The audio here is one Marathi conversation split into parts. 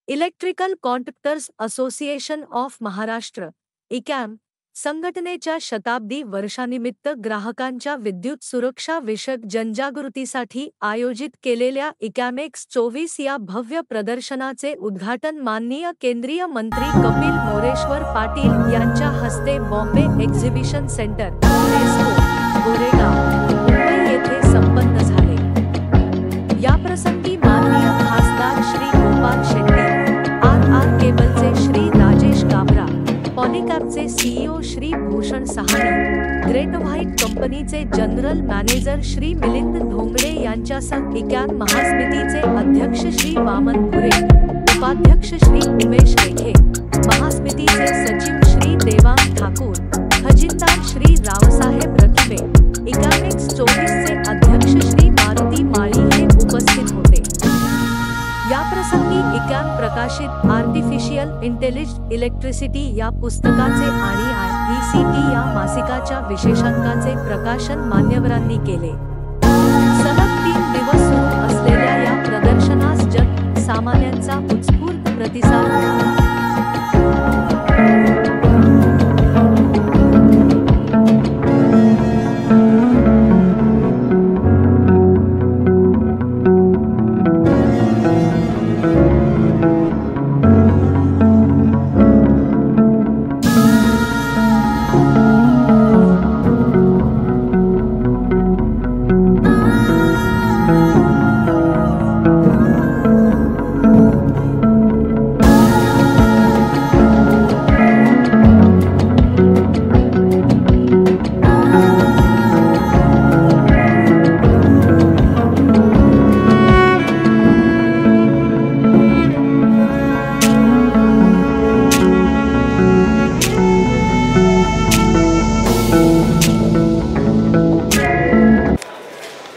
Electrical contractors association of Maharashtra ECAM संघटनेच्या शताब्दी वर्षानिमित्त ग्राहकांच्या विद्युत सुरक्षा विषयक जनजागृतीसाठी आयोजित केलेल्या इकॅमेक्स 24 या भव्य प्रदर्शनाचे उद्घाटन माननीय केंद्रीय मंत्री कपिल मोरेश्वर पाटील यांच्या हस्ते बॉम्बे एक्झिबिशन सेंटर गोरेगाव मुंबई येथे संपन्न झाले। याप्रसंगी माननीय खासदार श्री गोपाल शेट्टी, आर केबलचे श्री राजेश गाभरा, पॉलिकॅबचे CEO Shri Bhushan Sahani, great white कंपनीचे जनरल मॅनेजर श्री मिलिंद धोंगडे यांच्यासह इकॅम महासमितीचे अध्यक्ष श्री वामन भुरे, उपाध्यक्ष श्री उमेश रेखे, महासमितीचे सचिव श्री देवांग ठाकूर, खजिनदार श्री रावसाहेब रखिबे, इकॅमेक्स 24 चे अध्यक्ष श्री मारुती माळी हे उपस्थित होते। याप्रसंगी इकॅम प्रकाशित आर्टिफिशियल इंटेलिजंट इलेक्ट्रिसिटी या पुस्तकाचे आणि IECT या मासिकाच्या विशेषांकाचे प्रकाशन मान्यवरांनी केले। सलग 3 दिवस सुरू असलेल्या या प्रदर्शनास जन सामान्यांचा उत्स्फूर्त प्रतिसाद मिळाला।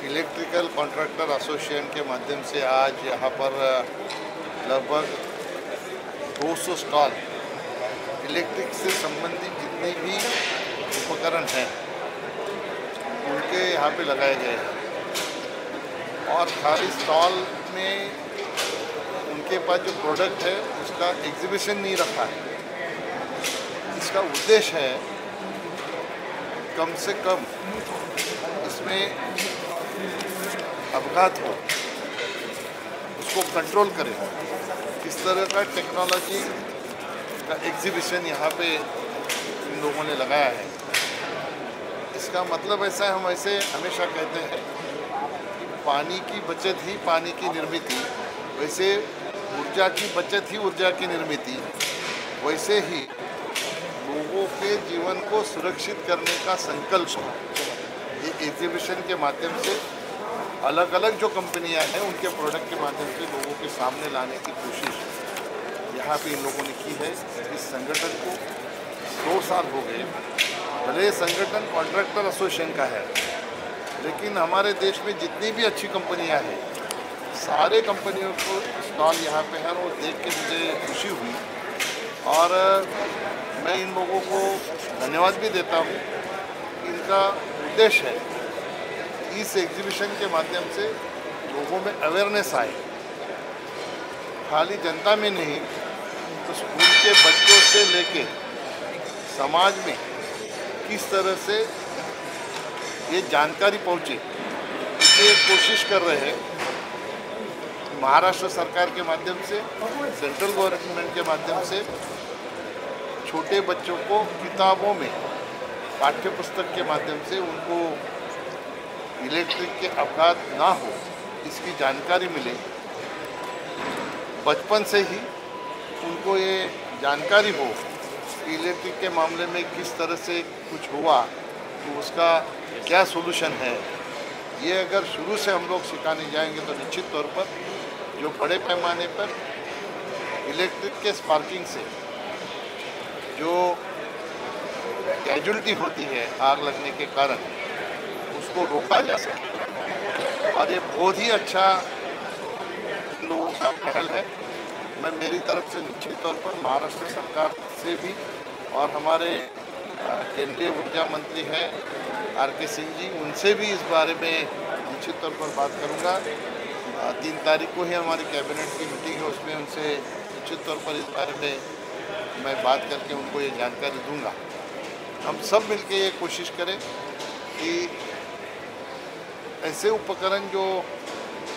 इलेक्ट्रिकल कॉन्ट्रैक्टर एसोसिएशन के माध्यम से आज यहाँ पर लगभग 200 स्टॉल इलेक्ट्रिक से संबंधित जितने भी उपकरण हैं उनके यहाँ पे लगाए गए हैं और खाली स्टॉल में उनके पास जो प्रोडक्ट है उसका एग्जीबिशन नहीं रखा है। इसका उद्देश्य है कम से कम इसमें अपघात हो उसको कंट्रोल करें, किस तरह का टेक्नोलॉजी का एग्जीबिशन यहाँ पे इन लोगों ने लगाया है। इसका मतलब ऐसा है, हम ऐसे हमेशा कहते हैं कि पानी की बचत ही पानी की निर्मित, वैसे ऊर्जा की बचत ही ऊर्जा की निर्मित, वैसे ही लोगों के जीवन को सुरक्षित करने का संकल्प ये एग्जीबिशन के माध्यम से अलग अलग जो कंपनियां हैं उनके प्रोडक्ट के माध्यम से लोगों के सामने लाने की कोशिश यहाँ पे इन लोगों ने की है। इस संगठन को 2 साल हो गए। भले संगठन कॉन्ट्रैक्टर एसोसिएशन का है, लेकिन हमारे देश में जितनी भी अच्छी कंपनियां हैं सारे कंपनियों को स्टॉल यहाँ पे है, वो देख के मुझे खुशी हुई और मैं इन लोगों को धन्यवाद भी देता हूँ। इनका उद्देश्य है इस एग्जीबिशन के माध्यम से लोगों में अवेयरनेस आए, खाली जनता में नहीं तो स्कूल के बच्चों से लेके समाज में किस तरह से ये जानकारी पहुँचे, इसलिए कोशिश कर रहे हैं। महाराष्ट्र सरकार के माध्यम से, सेंट्रल गवर्नमेंट के माध्यम से छोटे बच्चों को किताबों में पाठ्य पुस्तक के माध्यम से उनको इलेक्ट्रिक के अपघात ना हो इसकी जानकारी मिले। बचपन से ही उनको ये जानकारी हो कि इलेक्ट्रिक के मामले में किस तरह से कुछ हुआ तो उसका क्या सॉल्यूशन है। ये अगर शुरू से हम लोग सिखाने जाएंगे तो निश्चित तौर पर जो बड़े पैमाने पर इलेक्ट्रिक के स्पार्किंग से जो कैजुअलिटी होती है आग लगने के कारण, उसको रोका जा सके। और ये बहुत ही अच्छा लोगों का पहल है। मैं मेरी तरफ से निश्चित तौर पर महाराष्ट्र सरकार से भी और हमारे केंद्रीय ऊर्जा मंत्री हैं RK सिंह जी, उनसे भी इस बारे में निश्चित तौर पर बात करूंगा। 3 तारीख को ही हमारी कैबिनेट की मीटिंग है, उसमें उनसे निश्चित तौर पर इस बारे में मैं बात करके उनको ये जानकारी दूंगा। हम सब मिलकर ये कोशिश करें कि ऐसे उपकरण जो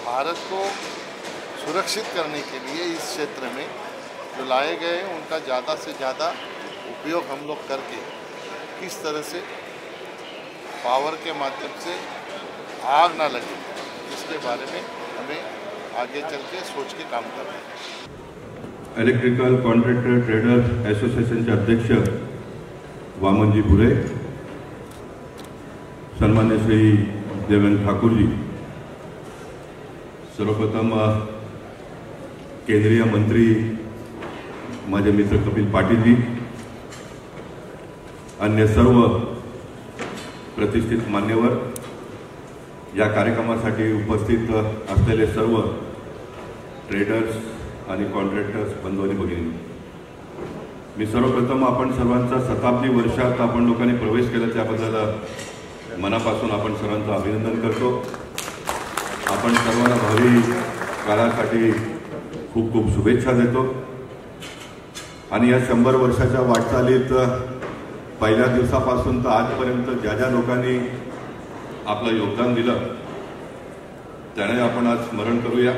भारत को सुरक्षित करने के लिए इस क्षेत्र में जो लाए गए हैं उनका ज़्यादा से ज़्यादा उपयोग हम लोग करके किस तरह से पावर के माध्यम से आग ना लगे इसके बारे में हमें आगे चल के सोच के काम करना है। इलेक्ट्रिकल कॉन्ट्रॅक्टर ट्रेडर असोसिएशनचे अध्यक्ष वामनजी भुरे, सन्मान्य श्री देवेंद्र ठाकुर जी, सर्वप्रथम केंद्रीय मंत्री माझे मित्र कपिल पाटील जी, अन्य सर्व प्रतिष्ठित मान्यवर, या कार्यक्रमासाठी उपस्थित असलेले सर्व ट्रेडर्स आणि कॉन्ट्रॅक्टर्स बंधू आणि भगिनी, मी सर्वप्रथम आपण सर्वांचा शताब्दी वर्षात आपण लोकांनी प्रवेश केला त्याबद्दल मनापासून आपण सर्वांचं अभिनंदन करतो। आपण सर्वांना भावी काळासाठी खूप खूप शुभेच्छा देतो आणि या 100 वर्षाच्या वाटचालीत पहिल्या दिवसापासून तर आजपर्यंत ज्या ज्या लोकांनी आपलं योगदान दिलं त्याने आपण आज स्मरण करूया।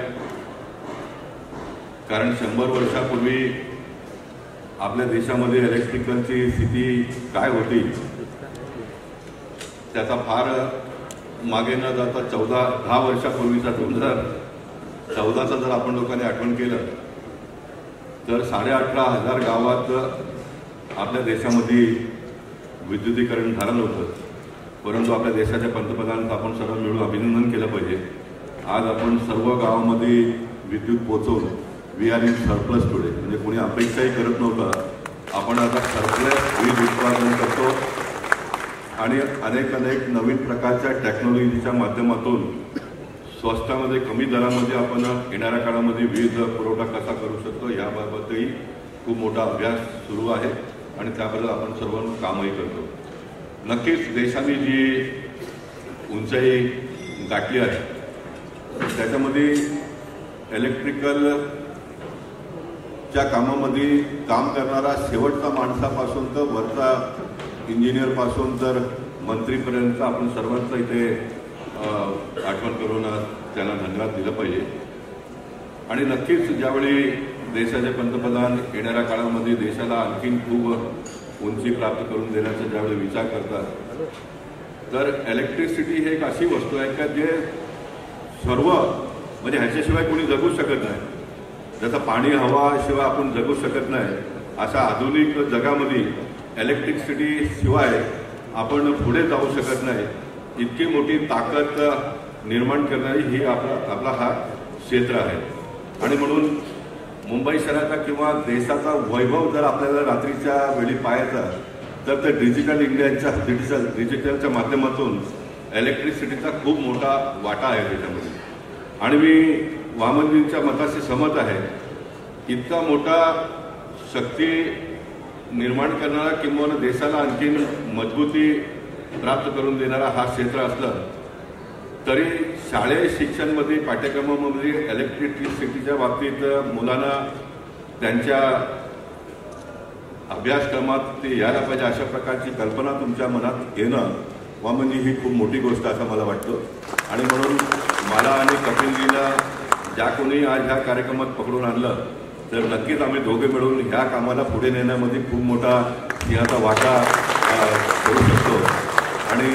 कारण 100 वर्षापूर्वी आपल्या देशामध्ये इलेक्ट्रिकलची स्थिती काय होती त्याचा फार मागे न जाता 10 वर्षापूर्वीचा 2014चा जर आपण लोकांनी आठवण केलं तर 18,500 गावात आपल्या देशामध्ये विद्युतीकरण झालं नव्हतं। परंतु आपल्या देशाच्या पंतप्रधानांचं आपण सर्व मिळून अभिनंदन केलं पाहिजे। आज आपण सर्व गावामध्ये विद्युत पोहोचवून we are in surplus today, म्हणजे कोणी अपेक्षाही करत नव्हतं आपण आता सरप्लस वीज उत्पादन करतो आणि अनेक नवीन प्रकारच्या टेक्नॉलॉजीच्या माध्यमातून स्वस्तामध्ये कमी दरामध्ये आपण येणाऱ्या काळामध्ये वीज पुरवठा कसा करू शकतो याबाबतही खूप मोठा अभ्यास सुरू आहे आणि त्याबद्दल आपण सर्व कामही करतो। नक्कीच देशाने जी उंचाई गाठली आहे त्याच्यामध्ये इलेक्ट्रिकलच्या कामामध्ये काम करणारा शेवटचा माणसापासून तर वरचा इंजिनियर पासून तर मंत्रीपर्यंत आपण सर्वांचं इथे आठवण करून त्यांना धन्यवाद दिला पाहिजे। आणि नक्कीच ज्यावेळी देशाचे पंतप्रधान येणाऱ्या काळामध्ये देशाला आणखीन खूप उंची प्राप्त करून देण्याचा ज्यावेळी विचार करतात तर इलेक्ट्रिसिटी ही एक अशी वस्तू आहे का जे सर्व म्हणजे ह्याच्याशिवाय कोणी जगू शकत नाही। जसं पाणी हवा शिवाय आपण जगू शकत नाही अशा आधुनिक जगामध्ये इलेक्ट्रिसिटी शिवाय आपण पुढे जाऊ शकत नाही। इतकी मोठी ताकद निर्माण करणारी ही आपला हा क्षेत्र आहे आणि म्हणून मुंबई शहराचा किंवा देशाचा वैभव जर आपल्याला रात्रीच्या वेळी पाहायचा तर ते डिजिटल इंडियाच्या डिजिटलच्या माध्यमातून इलेक्ट्रिसिटीचा खूप मोठा वाटा आहे त्याच्यामध्ये। आणि मी वामनजींच्या मताशी सहमत आहे। इतका मोठा शक्ती निर्माण करणारा किंवा देशाला आणखीन मजबूती प्राप्त करून देणारा हा क्षेत्र असलं तरी शालेय शिक्षणामध्ये पाठ्यक्रमामध्ये इलेक्ट्रिसिटीच्या बाबतीत मुलांना त्यांच्या अभ्यासक्रमात ते यायला पाहिजे अशा प्रकारची कल्पना तुमच्या मनात येणं वामनजी ही खूप मोठी गोष्ट असं मला वाटतं। आणि म्हणून मला आणि कपिलजीला ज्या कोणी आज ह्या कार्यक्रमात पकडून आणलं तर नक्कीच आम्ही दोघे मिळून ह्या कामाला पुढे नेण्यामध्ये खूप मोठा सिंहाचा वाटा करू शकतो। आणि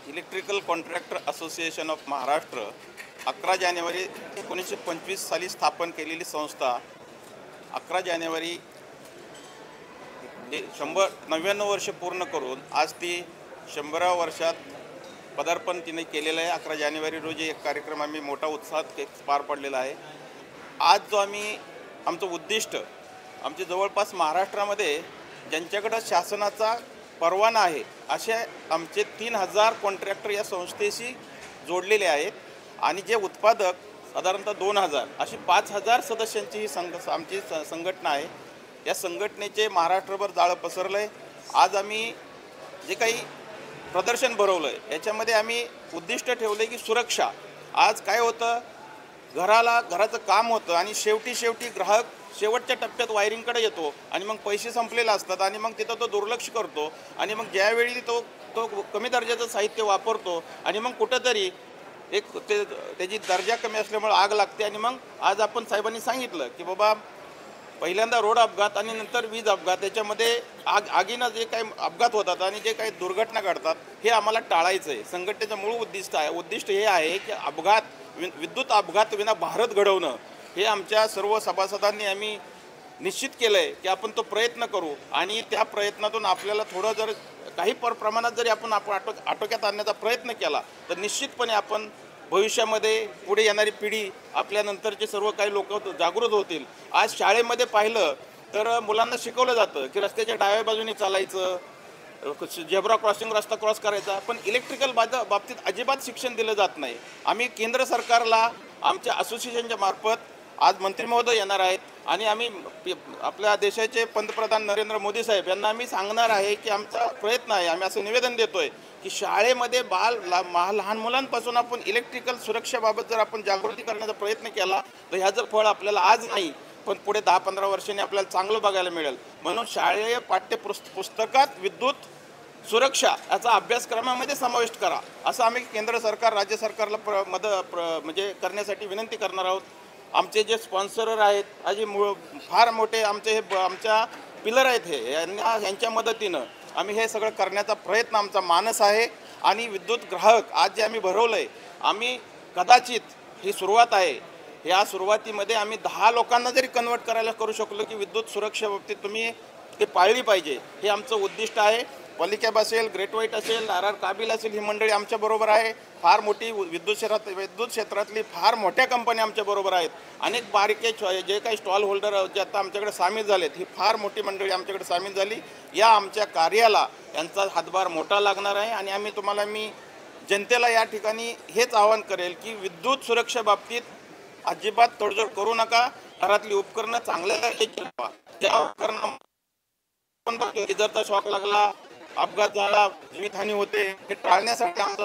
electrical contractor association of Maharashtra 11 जानेवारी 1925 साली स्थापन केलेली संस्था 11 जानेवारी 99 वर्ष पूर्ण करून आज ती 100व्या वर्षात पदार्पण तिने केलेलं आहे। 11 जानेवारी रोजी एक कार्यक्रम आम्ही मोठा उत्साहात पार पडलेला आहे। आज जो आमचं उद्दिष्ट आमच्या जवळपास महाराष्ट्रामध्ये ज्यांच्याकडे शासनाचा परवाना आहे असे आमचे 3000 कॉन्ट्रॅक्टर या संस्थेशी जोडलेले आहेत आणि जे उत्पादक साधारणतः 2000 अशी 5000 सदस्यांची ही आमची संघटना आहे। या संघटनेचे महाराष्ट्रभर जाळं पसरलं आहे। आज आम्ही जे काही प्रदर्शन भरवलं आहे याच्यामध्ये आम्ही उद्दिष्ट ठेवलं की सुरक्षा। आज काय होतं घराचं काम होतं आणि शेवटी ग्राहक शेवटच्या टप्प्यात वायरिंगकडे येतो आणि मग पैसे संपलेले असतात आणि मग तिथं तो दुर्लक्ष करतो आणि मग ज्यावेळी तो कमी दर्जाचं साहित्य वापरतो आणि मग कुठंतरी त्याची दर्जा कमी असल्यामुळे आग लागते आणि मग आज आपण साहेबांनी सांगितलं की बाबा पहिल्यांदा रोड अपघात आणि नंतर वीज अपघात याच्यामध्ये आगीनं जे काही अपघात होतात आणि जे काही दुर्घटना घडतात हे आम्हाला टाळायचं आहे. संघटनेचं मूळ उद्दिष्ट हे आहे की विद्युत अपघात विना भारत घडवणं हे आमच्या सर्व सभासदांनी आम्ही निश्चित केलं आहे की आपण तो प्रयत्न करू आणि त्या प्रयत्नातून आपल्याला थोडं जर काही प्रमाणात जरी आपण आटोक्यात आणण्याचा प्रयत्न केला तर निश्चितपणे आपण भविष्यामध्ये पुढे येणारी पिढी आपल्यानंतरचे सर्व काही लोक जागृत होतील. आज शाळेमध्ये पाहिलं तर मुलांना शिकवलं जातं की रस्त्याच्या डाव्या बाजूने चालायचं, झेब्रा क्रॉसिंग रस्ता क्रॉस करायचा, पण इलेक्ट्रिकल बाबतीत अजिबात शिक्षण दिलं जात नाही. आम्ही केंद्र सरकारला आमच्या असोसिएशनच्या मार्फत आज मंत्री महोदय येणार आहेत आणि आम्ही आपल्या देशाचे पंतप्रधान नरेंद्र मोदी साहेब यांना आम्ही सांगणार आहे की आमचा प्रयत्न आहे, आम्ही असं निवेदन देतोय की शाळेमध्ये लहान मुलांपासून आपण इलेक्ट्रिकल सुरक्षेबाबत जर आपण जागृती करण्याचा प्रयत्न केला तर ह्याचं फळ आपल्याला आज नाही पण पुढे 10-15 वर्षांनी आपल्याला चांगलं बघायला मिळेल. म्हणून शालेय पुस्तकात विद्युत सुरक्षा याचा अभ्यासक्रमामध्ये समाविष्ट करा असं आम्ही केंद्र सरकार राज्य सरकारला म्हणजे करण्यासाठी विनंती करणार आहोत. आमचे जे स्पॉन्सरर आहेत आज फार मोठे आमच्या पिलर आहेत हे यांच्या मदतीनं आम्ही हे सगळं करण्याचा प्रयत्न आमचा मानस आहे. आणि विद्युत ग्राहक आज जे आम्ही भरवलं आहे आम्ही कदाचित ही सुरुवात आहे, या सुरुवातीमध्ये आम्ही 10 लोकांना जरी कन्वर्ट करायला करू शकलो की विद्युत सुरक्षेबाबतीत तुम्ही ते पाळली पाहिजे हे आमचं उद्दिष्ट आहे. पॉलिकॅब असेल, ग्रेट व्हाईट असेल, RR काबिल असेल ही मंडळी आमच्याबरोबर आहे. फार मोठी विद्युत क्षेत्रातली फार मोठ्या कंपन्या आमच्याबरोबर आहेत. अनेक बारके जे काही स्टॉल होल्डर जे आता आमच्याकडे सामील झालेत ही फार मोठी मंडळी आमच्याकडे सामील झाली. या आमच्या कार्याला यांचा हातभार मोठा लागणार आहे आणि मी जनतेला या ठिकाणी हेच आवाहन करेल की विद्युत सुरक्षेबाबतीत अजिबात तडजोड करू नका. घरातली उपकरणं चांगल्या त्या उपकरणं जर शॉक लागला, अपघात झाला, जीवितहानी होते हे टाळण्यासाठी आमचं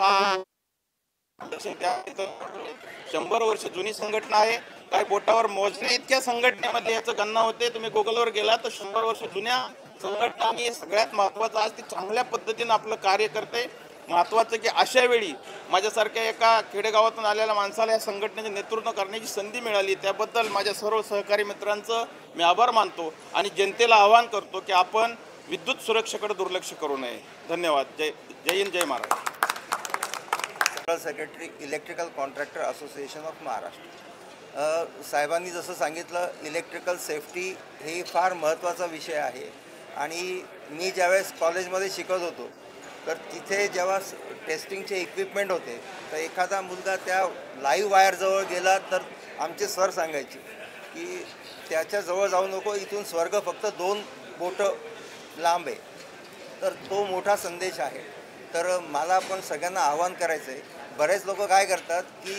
100 वर्ष जुनी संघटना आहे. काही बोटावर मोजणे इतक्या संघटनेमध्ये याचं गणना होते. तुम्ही गुगलवर गेला तर 100 वर्ष जुन्या संघटना आणि सगळ्यात महत्त्वाचं आज ती चांगल्या पद्धतीनं आपलं कार्य करते. महत्त्वाचं की अशा वेळी माझ्यासारख्या एका खेडेगावातून आलेल्या माणसाला या संघटनेचे नेतृत्व करण्याची संधी मिळाली त्याबद्दल माझ्या सर्व सहकारी मित्रांचं मी आभार मानतो आणि जनतेला आवाहन करतो की आपण विद्युत सुरक्षेकडे दुर्लक्ष करू नये. धन्यवाद. जय हिंद, जय Maharashtra. General secretary electrical contractor association of Maharashtra. साहेबांनी जसं सांगितलं इलेक्ट्रिकल सेफ्टी हे फार महत्त्वाचा विषय आहे आणि मी ज्यावेळेस कॉलेजमध्ये शिकत होतो तर तिथे जेव्हा टेस्टिंगचे इक्विपमेंट होते तर एखादा मुलगा त्या लाईव्ह वायरजवळ गेला तर आमचे सर सांगायचे की त्याच्याजवळ जाऊ नको, इथून स्वर्ग फक्त 2 बोटं लांब आहे. तर तो मोठा संदेश आहे. तर मला पण सगळ्यांना आवाहन करायचं आहे. बरेच लोक काय करतात की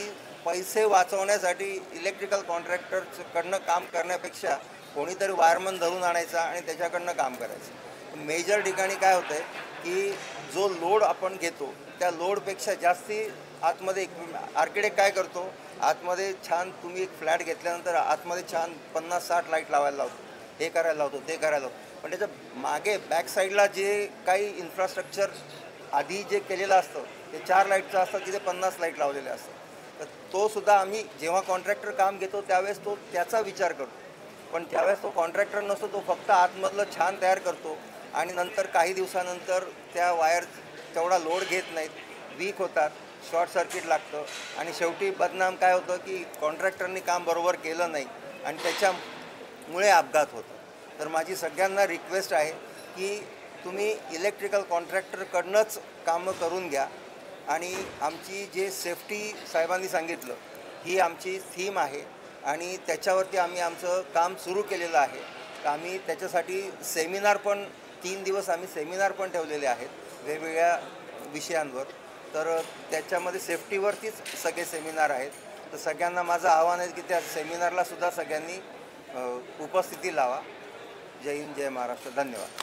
पैसे वाचवण्यासाठी इलेक्ट्रिकल कॉन्ट्रॅक्टरकडनं काम करण्यापेक्षा कोणीतरी वायरमन धरून आणायचा आणि त्याच्याकडनं काम करायचं. मेजर ठिकाणी काय होतं आहे की जो लोड आपण घेतो त्या लोडपेक्षा जास्ती आतमध्ये आर्किटेक्ट काय करतो, आतमध्ये छान तुम्ही एक फ्लॅट घेतल्यानंतर आतमध्ये छान 50-60 लाईट लावायला लावतो, हे करायला लावतो, ते करायला लावतो. पण त्याच्या मागे बॅक साईडला जे काही इन्फ्रास्ट्रक्चर आधी जे केलेलं असतं ते 4 लाईटचं असतं, तिथे 50 लाईट लावलेले असतात. तर तोसुद्धा आम्ही जेव्हा कॉन्ट्रॅक्टर काम घेतो त्यावेळेस तो त्याचा विचार करतो. पण त्यावेळेस तो कॉन्ट्रॅक्टर नसतो, तो फक्त आतमधलं छान तयार करतो आणि नंतर काही दिवसानंतर त्या वायर तेवढा लोड घेत नाहीत, वीक होतात, शॉर्ट सर्किट लागतं आणि शेवटी बदनाम काय होतं की कॉन्ट्रॅक्टरनी काम बरोबर केलं नाही आणि त्याच्यामुळे अपघात होतो. तर माझी सगळ्यांना रिक्वेस्ट आहे की तुम्ही इलेक्ट्रिकल कॉन्ट्रॅक्टरकडनंच कामं करून घ्या आणि आमची जे सेफ्टी साहेबांनी सांगितलं ही आमची थीम आहे आणि त्याच्यावरती आम्ही आमचं काम सुरू केलेलं आहे. तर आम्ही त्याच्यासाठी सेमिनार पण 3 दिवस आम्ही सेमिनार पण ठेवलेले आहेत वेगवेगळ्या विषयांवर. तर त्याच्यामध्ये सेफ्टीवरतीच सगळे सेमिनार आहेत. तर सगळ्यांना माझं आव्हान आहे की त्या सेमिनारला सुद्धा सगळ्यांनी उपस्थिती लावा. जय हिंद, जय महाराष्ट्र. धन्यवाद.